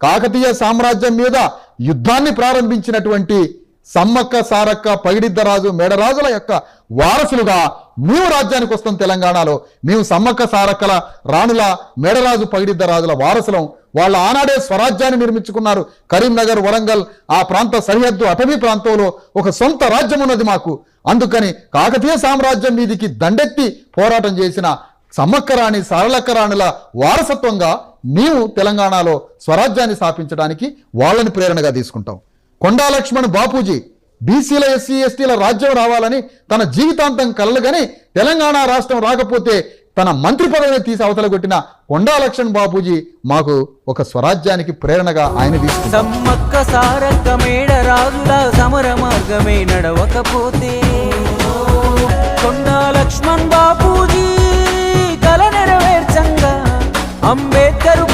కాకతీయ సామ్రాజ్యం మీద యుద్ధాన్ని ప్రారంభించినటువంటి సమ్మక్క సారక్క పగిడిద్దరాజు మేడరాజుల యొక్క వారసులుగా మేము రాజ్యానికి వస్తాం. తెలంగాణలో మేము సమ్మక్క సారక్కల రాణుల మేడరాజు పగిడిద్దరాజుల వారసులం. వాళ్ళ ఆనాడే స్వరాజ్యాన్ని నిర్మించుకున్నారు. కరీంనగర్, వరంగల్ ఆ ప్రాంత సరిహద్దు అటవీ ప్రాంతంలో ఒక సొంత రాజ్యం ఉన్నది మాకు. అందుకని కాకతీయ సామ్రాజ్యం మీదికి దండెత్తి పోరాటం చేసిన సమ్మక్క రాణి సారలక్క రాణుల వారసత్వంగా మేము తెలంగాణలో స్వరాజ్యాన్ని స్థాపించడానికి వాళ్ళని ప్రేరణగా తీసుకుంటాం. కొండా లక్ష్మణ్ బాపూజీ బీసీల ఎస్సీ ఎస్టీల రాజ్యం రావాలని తన జీవితాంతం కలలుగాని తెలంగాణ రాష్ట్రం రాకపోతే తన మంత్రి పదవిని తీసి అవతల కొట్టిన కొండా లక్ష్మణ్ బాపూజీ మాకు ఒక స్వరాజ్యానికి ప్రేరణగా ఆయన తీసుకుంటారు. సమ్మక్క సారక్క మేడ రాజుల సమర మార్గమే నడవకపోతే కొండా లక్ష్మణ్ బాపూజీ కల నెరవేర్చంగా అంబేద్కర్